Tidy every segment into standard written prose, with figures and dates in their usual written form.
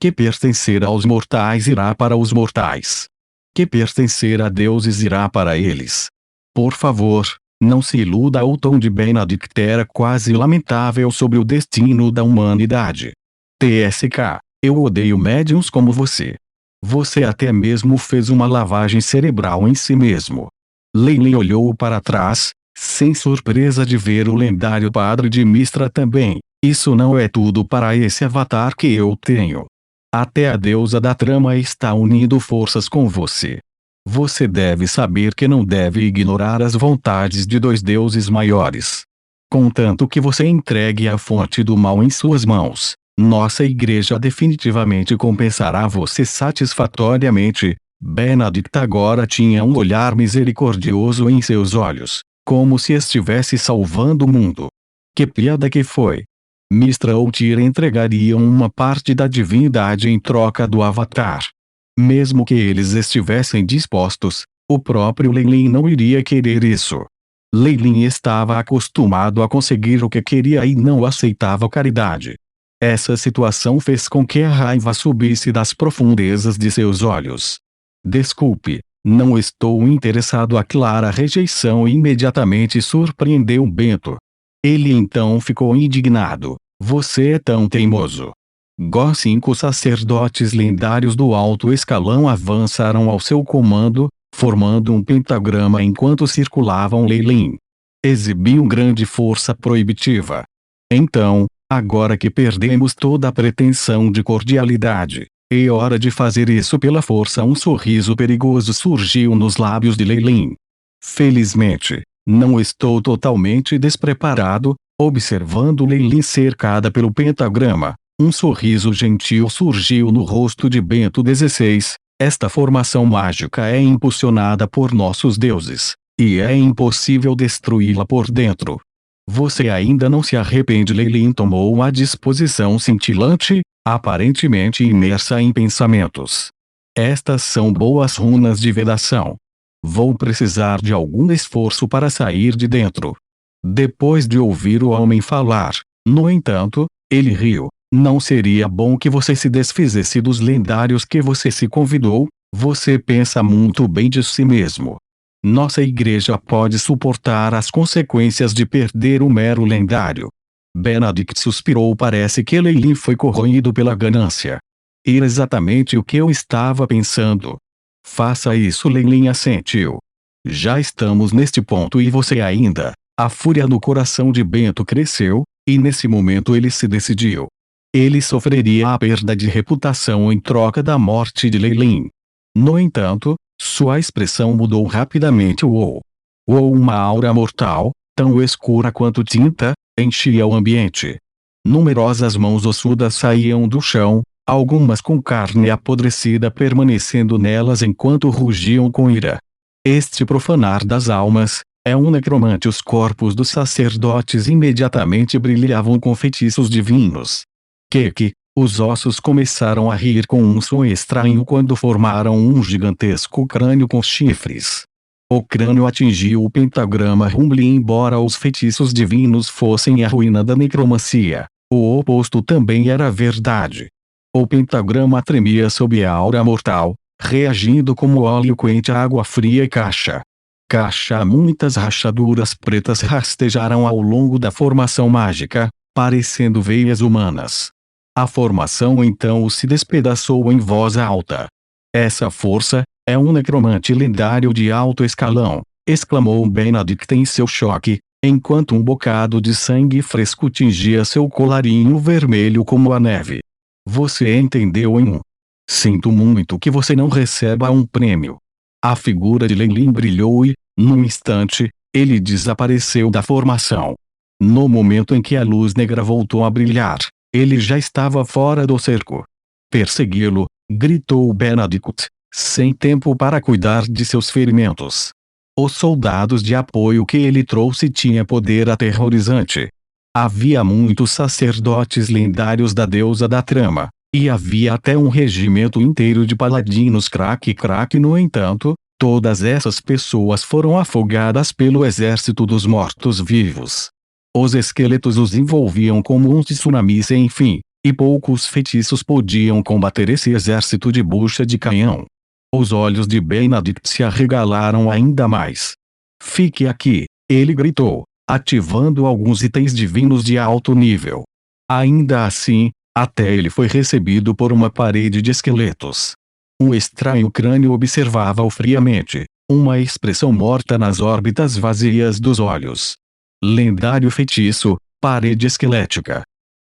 Que pertencer aos mortais irá para os mortais. Que pertencer a deuses irá para eles. Por favor, não se iluda. O tom de Benedict era quase lamentável sobre o destino da humanidade. TSK, eu odeio médiuns como você. Você até mesmo fez uma lavagem cerebral em si mesmo. Lei olhou para trás, sem surpresa de ver o lendário padre de Mistra também. Isso não é tudo para esse avatar que eu tenho. Até a deusa da trama está unindo forças com você. Você deve saber que não deve ignorar as vontades de dois deuses maiores. Contanto que você entregue a fonte do mal em suas mãos, nossa igreja definitivamente compensará você satisfatoriamente. Benedict agora tinha um olhar misericordioso em seus olhos, como se estivesse salvando o mundo. Que piada que foi! Mistra ou Tyr entregariam uma parte da divindade em troca do avatar. Mesmo que eles estivessem dispostos, o próprio Leilin não iria querer isso. Leilin estava acostumado a conseguir o que queria e não aceitava caridade. Essa situação fez com que a raiva subisse das profundezas de seus olhos. Desculpe, não estou interessado. A clara rejeição imediatamente surpreendeu Bento. Ele então ficou indignado. Você é tão teimoso. 5 sacerdotes lendários do alto escalão avançaram ao seu comando, formando um pentagrama enquanto circulavam Leilin. Exibiam grande força proibitiva. Então, agora que perdemos toda a pretensão de cordialidade, é hora de fazer isso pela força. Um sorriso perigoso surgiu nos lábios de Leilin. Felizmente, não estou totalmente despreparado. Observando Leilin cercada pelo pentagrama, um sorriso gentil surgiu no rosto de Bento XVI. Esta formação mágica é impulsionada por nossos deuses, e é impossível destruí-la por dentro. Você ainda não se arrepende? Leilin tomou uma disposição cintilante, aparentemente imersa em pensamentos. Estas são boas runas de vedação. Vou precisar de algum esforço para sair de dentro. Depois de ouvir o homem falar, no entanto, ele riu. Não seria bom que você se desfizesse dos lendários que você se convidou? Você pensa muito bem de si mesmo. Nossa igreja pode suportar as consequências de perder um mero lendário. Benedict suspirou. Parece que Leilin foi corroído pela ganância. Era exatamente o que eu estava pensando. Faça isso. Leilin assentiu. Já estamos neste ponto e você ainda... A fúria no coração de Bento cresceu, e nesse momento ele se decidiu. Ele sofreria a perda de reputação em troca da morte de Leilin. No entanto, sua expressão mudou rapidamente. Uma aura mortal, tão escura quanto tinta, enchia o ambiente. Numerosas mãos ossudas saíam do chão, algumas com carne apodrecida permanecendo nelas enquanto rugiam com ira. Este profanar das almas... É um necromante. Os corpos dos sacerdotes imediatamente brilhavam com feitiços divinos. Os ossos começaram a rir com um som estranho quando formaram um gigantesco crânio com chifres. O crânio atingiu o pentagrama Rumble. Embora os feitiços divinos fossem a ruína da necromancia, o oposto também era verdade. O pentagrama tremia sob a aura mortal, reagindo como óleo quente à água fria. Muitas rachaduras pretas rastejaram ao longo da formação mágica, parecendo veias humanas. A formação então se despedaçou em voz alta. Essa força, é um necromante lendário de alto escalão, exclamou Benedict em seu choque, enquanto um bocado de sangue fresco tingia seu colarinho vermelho como a neve. Você entendeu? Sinto muito que você não receba um prêmio. A figura de Leilin brilhou e, num instante, ele desapareceu da formação. No momento em que a luz negra voltou a brilhar, ele já estava fora do cerco. Persegui-lo, gritou Benedict, sem tempo para cuidar de seus ferimentos. Os soldados de apoio que ele trouxe tinham poder aterrorizante. Havia muitos sacerdotes lendários da deusa da trama, e havia até um regimento inteiro de paladinos. No entanto, todas essas pessoas foram afogadas pelo exército dos mortos-vivos. Os esqueletos os envolviam como um tsunami sem fim, e poucos feitiços podiam combater esse exército de bucha de canhão. Os olhos de Benedict se arregalaram ainda mais. Fique aqui, ele gritou, ativando alguns itens divinos de alto nível. Ainda assim, até ele foi recebido por uma parede de esqueletos. Um estranho crânio observava-o friamente, uma expressão morta nas órbitas vazias dos olhos. Lendário feitiço, parede esquelética.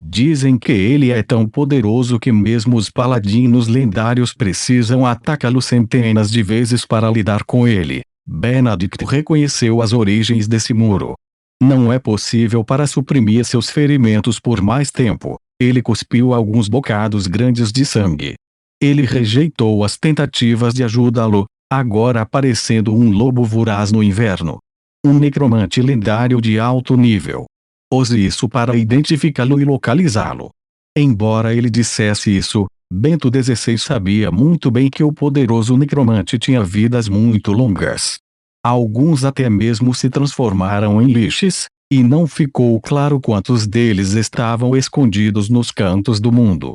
Dizem que ele é tão poderoso que mesmo os paladinos lendários precisam atacá-lo centenas de vezes para lidar com ele. Benedict reconheceu as origens desse muro. Não é possível para suprimir seus ferimentos por mais tempo. Ele cuspiu alguns bocados grandes de sangue. Ele rejeitou as tentativas de ajudá-lo, agora parecendo um lobo voraz no inverno. Um necromante lendário de alto nível. Use isso para identificá-lo e localizá-lo. Embora ele dissesse isso, Bento XVI sabia muito bem que o poderoso necromante tinha vidas muito longas. Alguns até mesmo se transformaram em liches, e não ficou claro quantos deles estavam escondidos nos cantos do mundo.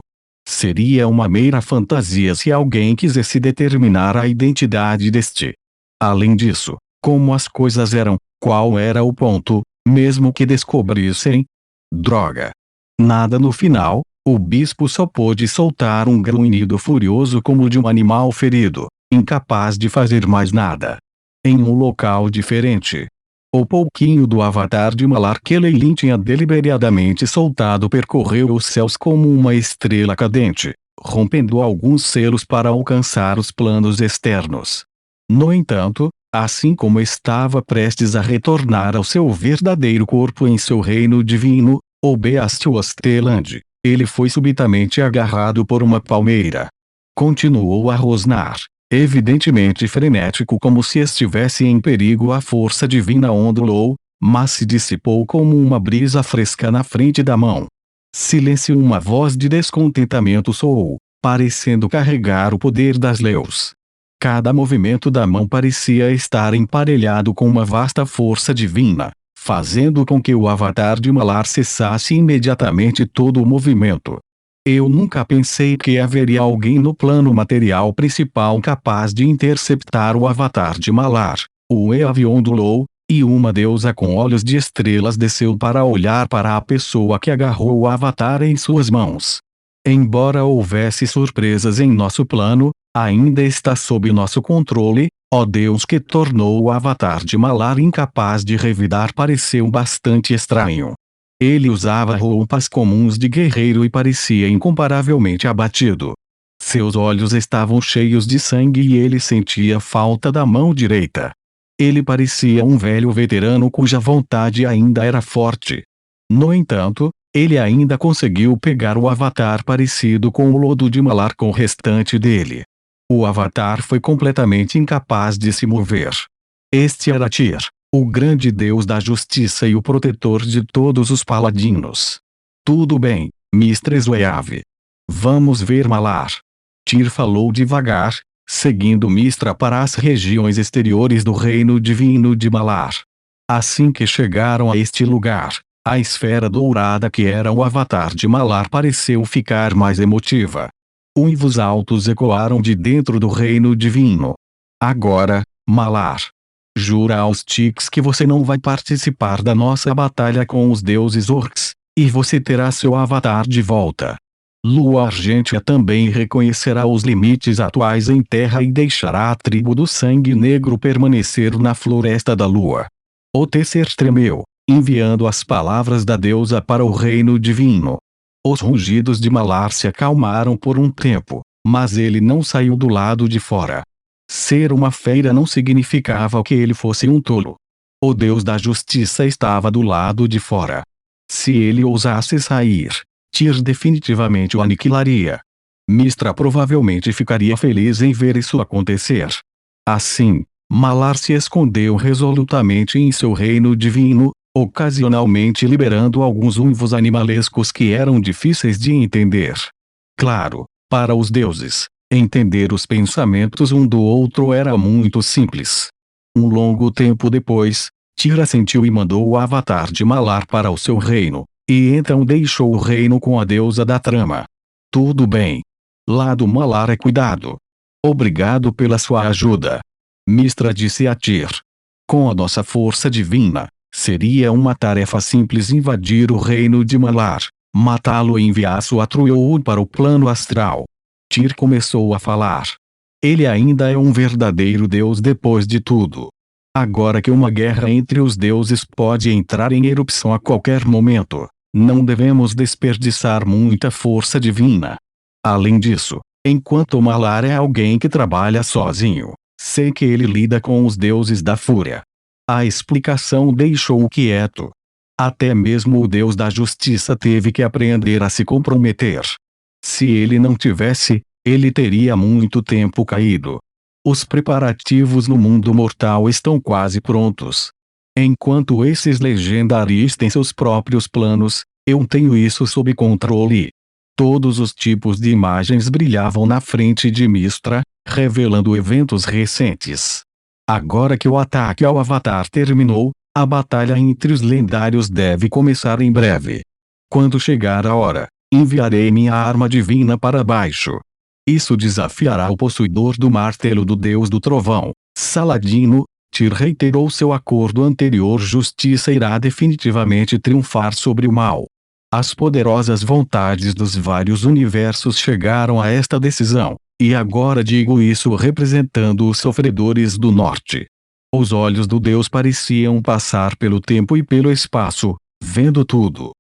Seria uma mera fantasia se alguém quisesse determinar a identidade deste. Além disso, como as coisas eram, qual era o ponto, mesmo que descobrissem? Droga! Nada no final, o bispo só pôde soltar um grunhido furioso como o de um animal ferido, incapaz de fazer mais nada. Em um local diferente. O pouquinho do avatar de Malar que Leilin tinha deliberadamente soltado percorreu os céus como uma estrela cadente, rompendo alguns selos para alcançar os planos externos. No entanto, assim como estava prestes a retornar ao seu verdadeiro corpo em seu reino divino, o Beast Osteland, ele foi subitamente agarrado por uma palmeira. Continuou a rosnar, evidentemente frenético como se estivesse em perigo. A força divina ondulou, mas se dissipou como uma brisa fresca na frente da mão. Silêncio. Uma voz de descontentamento soou, parecendo carregar o poder das leus. Cada movimento da mão parecia estar emparelhado com uma vasta força divina, fazendo com que o avatar de Malar cessasse imediatamente todo o movimento. Eu nunca pensei que haveria alguém no plano material principal capaz de interceptar o avatar de Malar. O Eave ondulou, e uma deusa com olhos de estrelas desceu para olhar para a pessoa que agarrou o avatar em suas mãos. Embora houvesse surpresas em nosso plano, ainda está sob nosso controle, ó Deus. Que tornou o avatar de Malar incapaz de revidar pareceu bastante estranho. Ele usava roupas comuns de guerreiro e parecia incomparavelmente abatido. Seus olhos estavam cheios de sangue e ele sentia falta da mão direita. Ele parecia um velho veterano cuja vontade ainda era forte. No entanto, ele ainda conseguiu pegar o avatar parecido com o lodo de Malar com o restante dele. O avatar foi completamente incapaz de se mover. Este era Tyr, o grande deus da justiça e o protetor de todos os paladinos. Tudo bem, Mistress Eave. Vamos ver Malar. Tyr falou devagar, seguindo Mistra para as regiões exteriores do reino divino de Malar. Assim que chegaram a este lugar, a esfera dourada que era o avatar de Malar pareceu ficar mais emotiva. Uivos altos ecoaram de dentro do reino divino. Agora, Malar. Jura aos Tiks que você não vai participar da nossa batalha com os deuses orcs, e você terá seu avatar de volta. Lua Argêntea também reconhecerá os limites atuais em terra e deixará a tribo do sangue negro permanecer na floresta da lua. O Tecer tremeu, enviando as palavras da deusa para o reino divino. Os rugidos de Malar se acalmaram por um tempo, mas ele não saiu do lado de fora. Ser uma feira não significava que ele fosse um tolo. O Deus da Justiça estava do lado de fora. Se ele ousasse sair, Tyr definitivamente o aniquilaria. Mistra provavelmente ficaria feliz em ver isso acontecer. Assim, Malar se escondeu resolutamente em seu reino divino, ocasionalmente liberando alguns uivos animalescos que eram difíceis de entender. Claro, para os deuses, entender os pensamentos um do outro era muito simples. Um longo tempo depois, Tyr assentiu e mandou o avatar de Malar para o seu reino, E então deixou o reino com a deusa da trama. Tudo bem. Lado Malar é cuidado. Obrigado pela sua ajuda. Mistra disse a Tyr. Com a nossa força divina, seria uma tarefa simples invadir o reino de Malar, matá-lo e enviar sua Truoul para o plano astral. Tyr começou a falar. Ele ainda é um verdadeiro deus depois de tudo. Agora que uma guerra entre os deuses pode entrar em erupção a qualquer momento, não devemos desperdiçar muita força divina. Além disso, enquanto Malar é alguém que trabalha sozinho, sei que ele lida com os deuses da fúria. A explicação deixou-o quieto. Até mesmo o deus da justiça teve que aprender a se comprometer. Se ele não tivesse, ele teria há muito tempo caído. Os preparativos no mundo mortal estão quase prontos. Enquanto esses legendaristas têm seus próprios planos, eu tenho isso sob controle. Todos os tipos de imagens brilhavam na frente de Mistra, revelando eventos recentes. Agora que o ataque ao Avatar terminou, a batalha entre os lendários deve começar em breve. Quando chegar a hora, enviarei minha arma divina para baixo. Isso desafiará o possuidor do martelo do Deus do Trovão, Saladino. Tyr reiterou seu acordo anterior. Justiça irá definitivamente triunfar sobre o mal. As poderosas vontades dos vários universos chegaram a esta decisão, e agora digo isso representando os sofredores do norte. Os olhos do Deus pareciam passar pelo tempo e pelo espaço, vendo tudo.